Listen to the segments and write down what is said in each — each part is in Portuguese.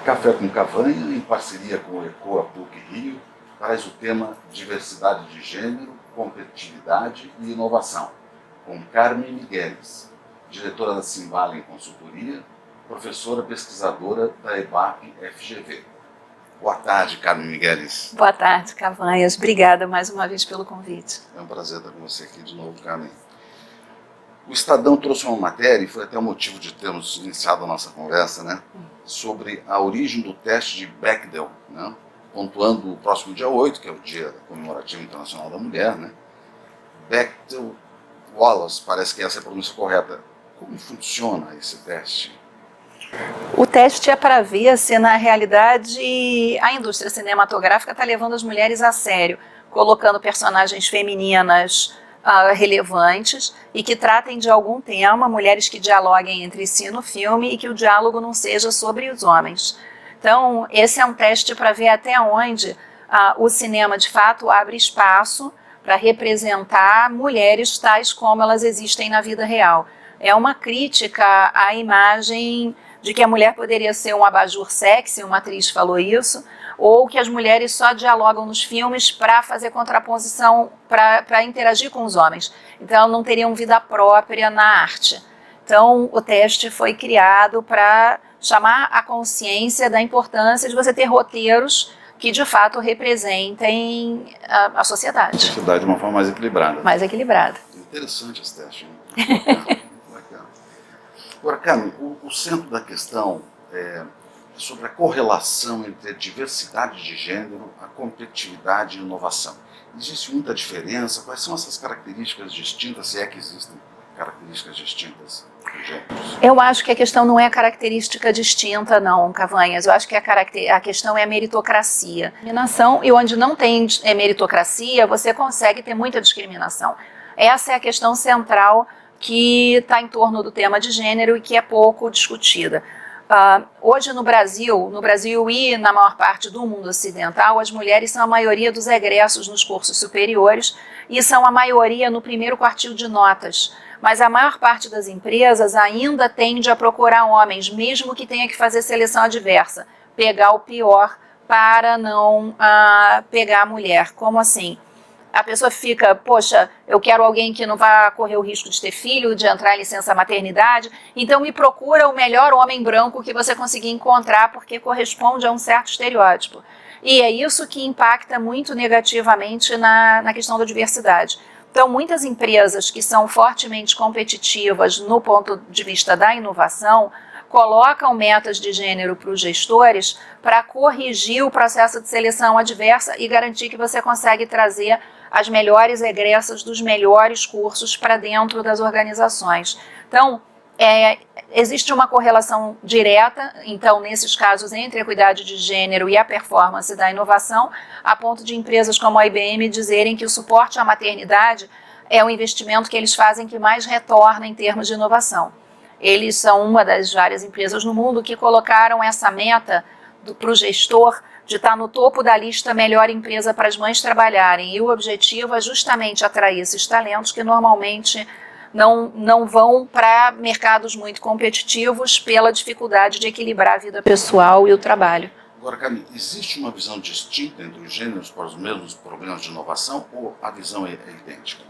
Café com Cavanha, em parceria com o ECOA PUC-Rio, traz o tema Diversidade de Gênero, Competitividade e Inovação, com Carmen Migueles, diretora da Simbala em Consultoria, professora pesquisadora da EBAP-FGV. Boa tarde, Carmen Migueles. Boa tarde, Cavanhas. Obrigada mais uma vez pelo convite. É um prazer estar com você aqui de novo, Carmen. O Estadão trouxe uma matéria, e foi até o motivo de termos iniciado a nossa conversa, né, sobre a origem do teste de Bechdel, né, pontuando o próximo dia 8, que é o Dia Comemorativo Internacional da Mulher, né, Bechdel-Wallace, parece que essa é a pronúncia correta. Como funciona esse teste? O teste é para ver se, na realidade, a indústria cinematográfica está levando as mulheres a sério, colocando personagens femininas relevantes e que tratem de algum tema, mulheres que dialoguem entre si no filme e que o diálogo não seja sobre os homens. Então, esse é um teste para ver até onde o cinema, de fato, abre espaço para representar mulheres tais como elas existem na vida real. É uma crítica à imagem de que a mulher poderia ser um abajur sexy, uma atriz falou isso, ou que as mulheres só dialogam nos filmes para fazer contraposição, para interagir com os homens. Então, não teriam vida própria na arte. Então, o teste foi criado para chamar a consciência da importância de você ter roteiros que, de fato, representem a sociedade. A sociedade de uma forma mais equilibrada. Mais equilibrada. Interessante esse teste, hein? Agora, Carmen, o centro da questão é sobre a correlação entre a diversidade de gênero, a competitividade e a inovação. Existe muita diferença? Quais são essas características distintas, se é que existem características distintas dos gêneros? Eu acho que a questão não é característica distinta, não, Cavanhas. Eu acho que a questão é a meritocracia. E onde não tem meritocracia, você consegue ter muita discriminação. Essa é a questão central que está em torno do tema de gênero e que é pouco discutida. Hoje no Brasil e na maior parte do mundo ocidental, as mulheres são a maioria dos egressos nos cursos superiores e são a maioria no primeiro quartil de notas. Mas a maior parte das empresas ainda tende a procurar homens, mesmo que tenha que fazer seleção adversa, pegar o pior para não pegar a mulher. Como assim? A pessoa fica, poxa, eu quero alguém que não vá correr o risco de ter filho, de entrar em licença maternidade, então me procura o melhor homem branco que você conseguir encontrar, porque corresponde a um certo estereótipo. E é isso que impacta muito negativamente na questão da diversidade. Então, muitas empresas que são fortemente competitivas no ponto de vista da inovação, colocam metas de gênero para os gestores para corrigir o processo de seleção adversa e garantir que você consegue trazer as melhores egressas dos melhores cursos para dentro das organizações. Então, existe uma correlação direta, então, nesses casos, entre a equidade de gênero e a performance da inovação, a ponto de empresas como a IBM dizerem que o suporte à maternidade é o investimento que eles fazem que mais retorna em termos de inovação. Eles são uma das várias empresas no mundo que colocaram essa meta para o gestor de estar no topo da lista melhor empresa para as mães trabalharem. E o objetivo é justamente atrair esses talentos que normalmente não vão para mercados muito competitivos pela dificuldade de equilibrar a vida pessoal e o trabalho. Agora, Carmen, existe uma visão distinta entre os gêneros para os mesmos problemas de inovação ou a visão é idêntica?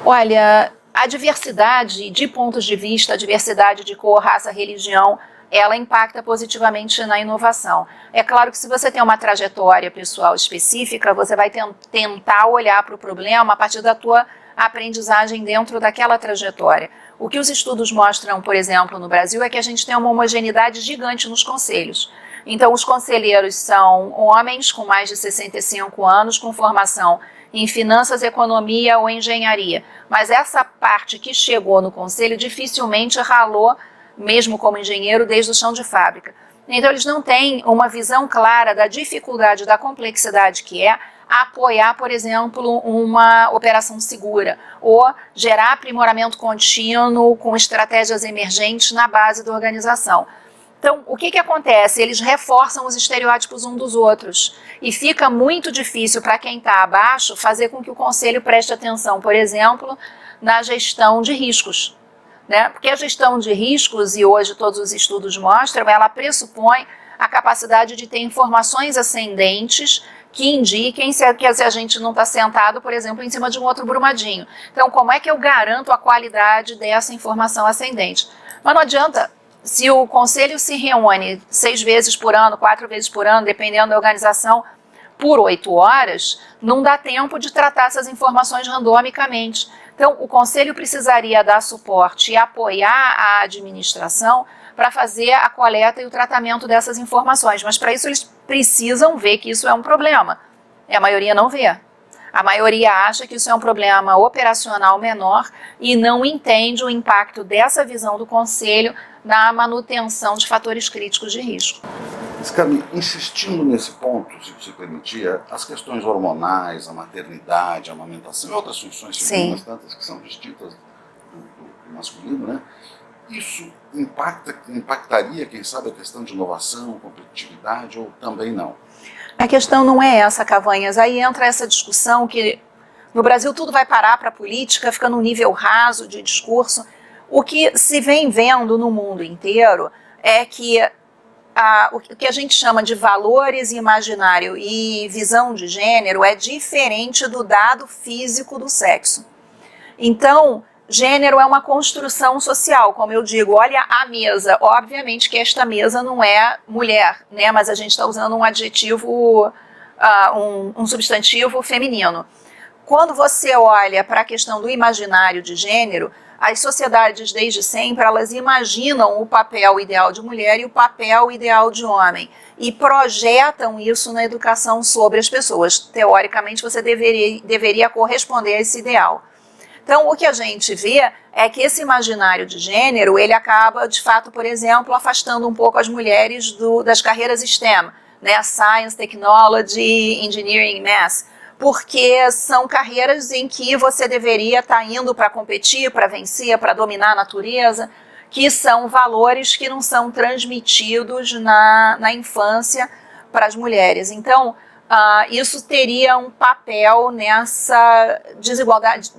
Olha, a diversidade de pontos de vista, a diversidade de cor, raça, religião, ela impacta positivamente na inovação. É claro que se você tem uma trajetória pessoal específica, você vai tentar olhar para o problema a partir da tua aprendizagem dentro daquela trajetória. O que os estudos mostram, por exemplo, no Brasil, é que a gente tem uma homogeneidade gigante nos conselhos. Então, os conselheiros são homens com mais de 65 anos, com formação em finanças, economia ou engenharia. Mas essa parte que chegou no conselho dificilmente ralou, mesmo como engenheiro, desde o chão de fábrica. Então, eles não têm uma visão clara da dificuldade, da complexidade que é apoiar, por exemplo, uma operação segura ou gerar aprimoramento contínuo com estratégias emergentes na base da organização. Então, o que acontece? Eles reforçam os estereótipos uns dos outros e fica muito difícil para quem está abaixo fazer com que o conselho preste atenção, por exemplo, na gestão de riscos. Né? Porque a gestão de riscos, e hoje todos os estudos mostram, ela pressupõe a capacidade de ter informações ascendentes que indiquem se a gente não está sentado, por exemplo, em cima de um outro Brumadinho. Então, como é que eu garanto a qualidade dessa informação ascendente? Mas não adianta, se o conselho se reúne 6 vezes por ano, 4 vezes por ano, dependendo da organização, por 8 horas, não dá tempo de tratar essas informações randomicamente. Então, o conselho precisaria dar suporte e apoiar a administração para fazer a coleta e o tratamento dessas informações, mas para isso eles precisam ver que isso é um problema. E a maioria não vê. A maioria acha que isso é um problema operacional menor e não entende o impacto dessa visão do conselho na manutenção de fatores críticos de risco. Carmen, insistindo nesse ponto, se você permitir, as questões hormonais, a maternidade, a amamentação e outras funções femininas, tantas que são distintas do masculino, né? Isso impactaria, quem sabe, a questão de inovação, competitividade, ou também não? A questão não é essa, Cavanhas. Aí entra essa discussão que no Brasil tudo vai parar para a política, fica num nível raso de discurso. O que se vem vendo no mundo inteiro é que o que a gente chama de valores imaginário e visão de gênero é diferente do dado físico do sexo. Então, gênero é uma construção social, como eu digo, olha a mesa. Obviamente que esta mesa não é mulher, né? Mas a gente está usando um adjetivo, um substantivo feminino. Quando você olha para a questão do imaginário de gênero, as sociedades desde sempre, elas imaginam o papel ideal de mulher e o papel ideal de homem e projetam isso na educação sobre as pessoas. Teoricamente, você deveria corresponder a esse ideal. Então, o que a gente vê é que esse imaginário de gênero, ele acaba, de fato, por exemplo, afastando um pouco as mulheres das carreiras STEM, né? Science, Technology, Engineering, Math, porque são carreiras em que você deveria estar indo para competir, para vencer, para dominar a natureza, que são valores que não são transmitidos na infância para as mulheres. Então, isso teria um papel nessa desigualdade,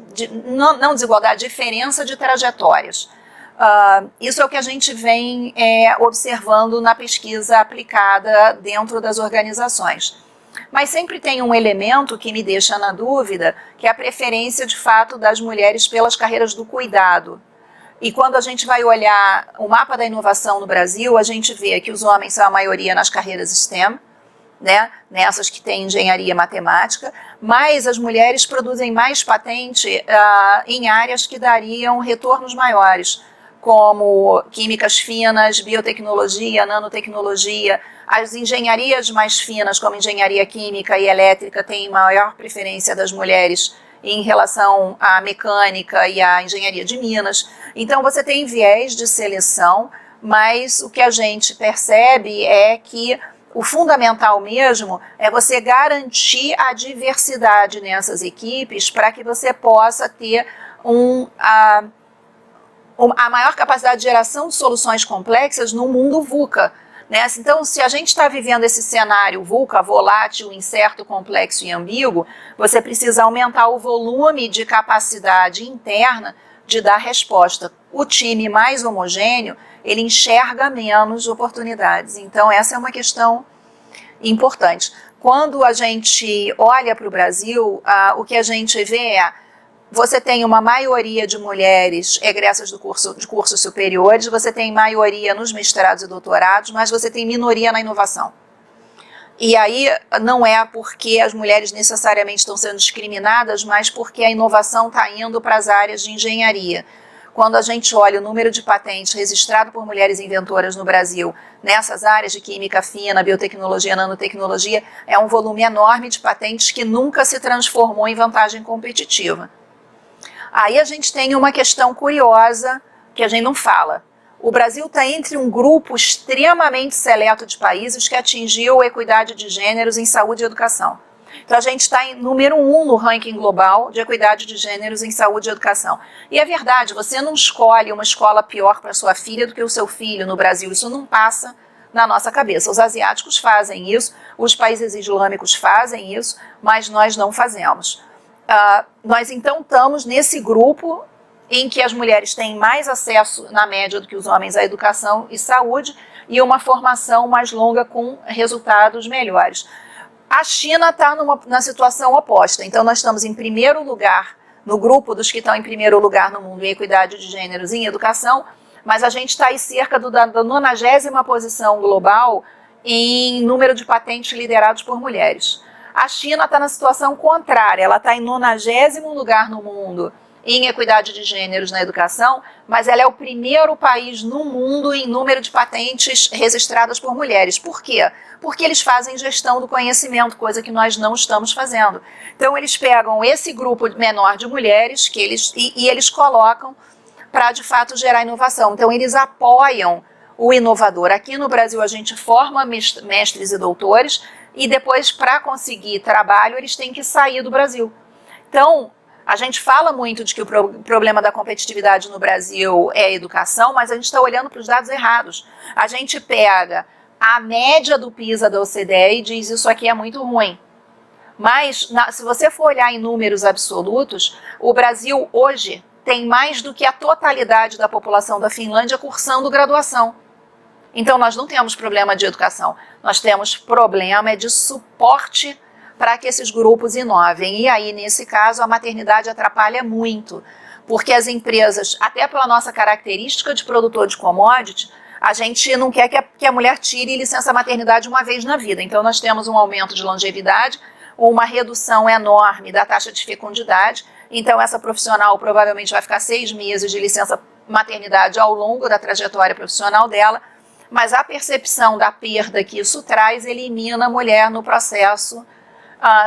não desigualdade, diferença de trajetórias. Isso é o que a gente vem observando na pesquisa aplicada dentro das organizações. Mas sempre tem um elemento que me deixa na dúvida, que é a preferência de fato das mulheres pelas carreiras do cuidado. E quando a gente vai olhar o mapa da inovação no Brasil, a gente vê que os homens são a maioria nas carreiras STEM, né, nessas que têm engenharia matemática, mas as mulheres produzem mais patente em áreas que dariam retornos maiores, como químicas finas, biotecnologia, nanotecnologia. As engenharias mais finas, como engenharia química e elétrica, têm maior preferência das mulheres em relação à mecânica e à engenharia de minas. Então você tem viés de seleção, mas o que a gente percebe é que o fundamental mesmo é você garantir a diversidade nessas equipes para que você possa ter a maior capacidade de geração de soluções complexas no mundo VUCA. Né? Então, se a gente está vivendo esse cenário VUCA, volátil, incerto, complexo e ambíguo, você precisa aumentar o volume de capacidade interna de dar resposta. O time mais homogêneo, ele enxerga menos oportunidades. Então, essa é uma questão importante. Quando a gente olha para o Brasil, o que a gente vê é: você tem uma maioria de mulheres egressas de cursos superiores, você tem maioria nos mestrados e doutorados, mas você tem minoria na inovação. E aí não é porque as mulheres necessariamente estão sendo discriminadas, mas porque a inovação está indo para as áreas de engenharia. Quando a gente olha o número de patentes registrado por mulheres inventoras no Brasil, nessas áreas de química fina, biotecnologia, nanotecnologia, é um volume enorme de patentes que nunca se transformou em vantagem competitiva. Aí a gente tem uma questão curiosa que a gente não fala. O Brasil está entre um grupo extremamente seleto de países que atingiu a equidade de gêneros em saúde e educação. Então a gente está em número 1 no ranking global de equidade de gêneros em saúde e educação. E é verdade, você não escolhe uma escola pior para sua filha do que o seu filho no Brasil. Isso não passa na nossa cabeça. Os asiáticos fazem isso, os países islâmicos fazem isso, mas nós não fazemos. Nós então estamos nesse grupo em que as mulheres têm mais acesso, na média, do que os homens à educação e saúde, e uma formação mais longa com resultados melhores. A China está na situação oposta, então nós estamos em primeiro lugar, no grupo dos que estão em primeiro lugar no mundo em equidade de gêneros em educação, mas a gente está aí cerca da 90ª posição global em número de patentes liderados por mulheres. A China está na situação contrária, ela está em 90º lugar no mundo em equidade de gêneros na educação, mas ela é o primeiro país no mundo em número de patentes registradas por mulheres. Por quê? Porque eles fazem gestão do conhecimento, coisa que nós não estamos fazendo. Então eles pegam esse grupo menor de mulheres e eles colocam para de fato gerar inovação. Então eles apoiam o inovador. Aqui no Brasil a gente forma mestres e doutores e depois, para conseguir trabalho, eles têm que sair do Brasil. Então, a gente fala muito de que o problema da competitividade no Brasil é a educação, mas a gente está olhando para os dados errados. A gente pega a média do PISA da OCDE e diz isso aqui é muito ruim. Mas, se você for olhar em números absolutos, o Brasil hoje tem mais do que a totalidade da população da Finlândia cursando graduação. Então, nós não temos problema de educação, nós temos problema de suporte para que esses grupos inovem. E aí, nesse caso, a maternidade atrapalha muito, porque as empresas, até pela nossa característica de produtor de commodity, a gente não quer que a mulher tire licença maternidade uma vez na vida. Então, nós temos um aumento de longevidade, uma redução enorme da taxa de fecundidade. Então, essa profissional provavelmente vai ficar 6 meses de licença maternidade ao longo da trajetória profissional dela, mas a percepção da perda que isso traz elimina a mulher no processo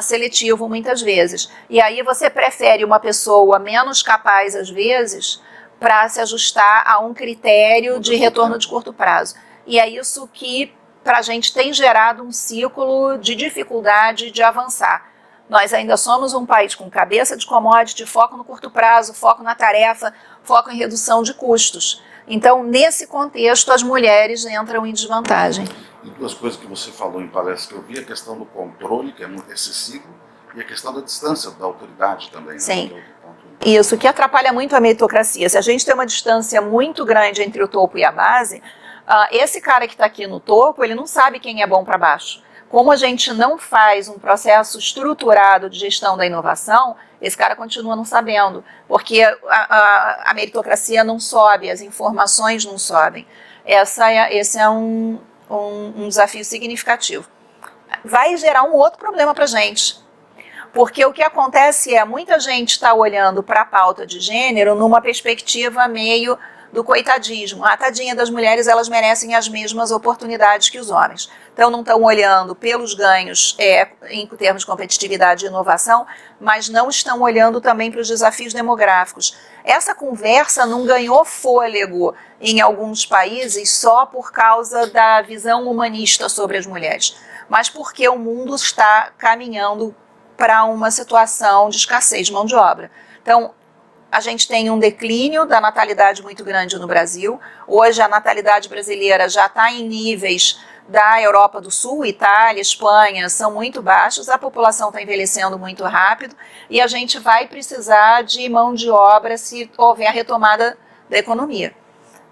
seletivo muitas vezes. E aí você prefere uma pessoa menos capaz às vezes para se ajustar a um critério de retorno de curto prazo. E é isso que para a gente tem gerado um ciclo de dificuldade de avançar. Nós ainda somos um país com cabeça de commodity, foco no curto prazo, foco na tarefa, foco em redução de custos. Então, nesse contexto, as mulheres entram em desvantagem. E duas coisas que você falou em palestra que eu vi, a questão do controle, que é muito excessivo, e a questão da distância da autoridade também. Sim. Né? Isso, que atrapalha muito a meritocracia. Se a gente tem uma distância muito grande entre o topo e a base, esse cara que está aqui no topo, ele não sabe quem é bom para baixo. Como a gente não faz um processo estruturado de gestão da inovação, esse cara continua não sabendo, porque a meritocracia não sobe, as informações não sobem. Esse é um desafio significativo. Vai gerar um outro problema para a gente, porque o que acontece é muita gente está olhando para a pauta de gênero numa perspectiva meio do coitadismo. Tadinha das mulheres, elas merecem as mesmas oportunidades que os homens. Então não estão olhando pelos ganhos em termos de competitividade e inovação, mas não estão olhando também para os desafios demográficos. Essa conversa não ganhou fôlego em alguns países só por causa da visão humanista sobre as mulheres, mas porque o mundo está caminhando para uma situação de escassez de mão de obra. Então, a gente tem um declínio da natalidade muito grande no Brasil. Hoje a natalidade brasileira já está em níveis da Europa do Sul, Itália, Espanha, são muito baixos, a população está envelhecendo muito rápido e a gente vai precisar de mão de obra se houver a retomada da economia.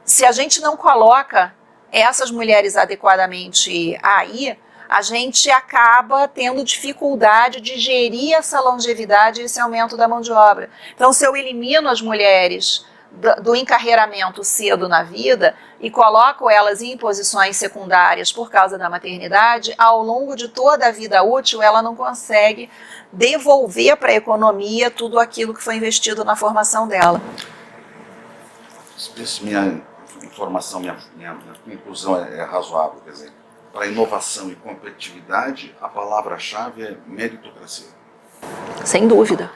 Se a gente não coloca essas mulheres adequadamente aí, a gente acaba tendo dificuldade de gerir essa longevidade e esse aumento da mão de obra. Então, se eu elimino as mulheres do encarreiramento cedo na vida e coloco elas em posições secundárias por causa da maternidade, ao longo de toda a vida útil, ela não consegue devolver para a economia tudo aquilo que foi investido na formação dela. Se minha informação, minha conclusão é razoável, quer dizer, para inovação e competitividade, a palavra-chave é meritocracia. Sem dúvida.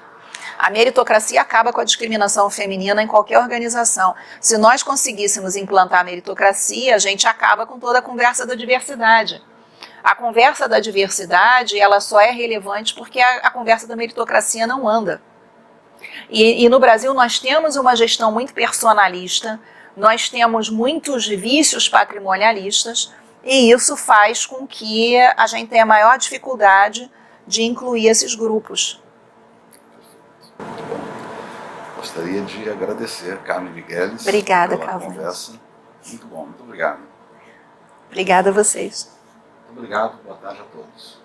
A meritocracia acaba com a discriminação feminina em qualquer organização. Se nós conseguíssemos implantar a meritocracia, a gente acaba com toda a conversa da diversidade. A conversa da diversidade, ela só é relevante porque a conversa da meritocracia não anda. E no Brasil nós temos uma gestão muito personalista, nós temos muitos vícios patrimonialistas, e isso faz com que a gente tenha maior dificuldade de incluir esses grupos. gostaria de agradecer Carmen Migueles Obrigada, pela Cavanhas. conversa. Muito bom, muito obrigado. Obrigada a vocês. Muito obrigado, boa tarde a todos.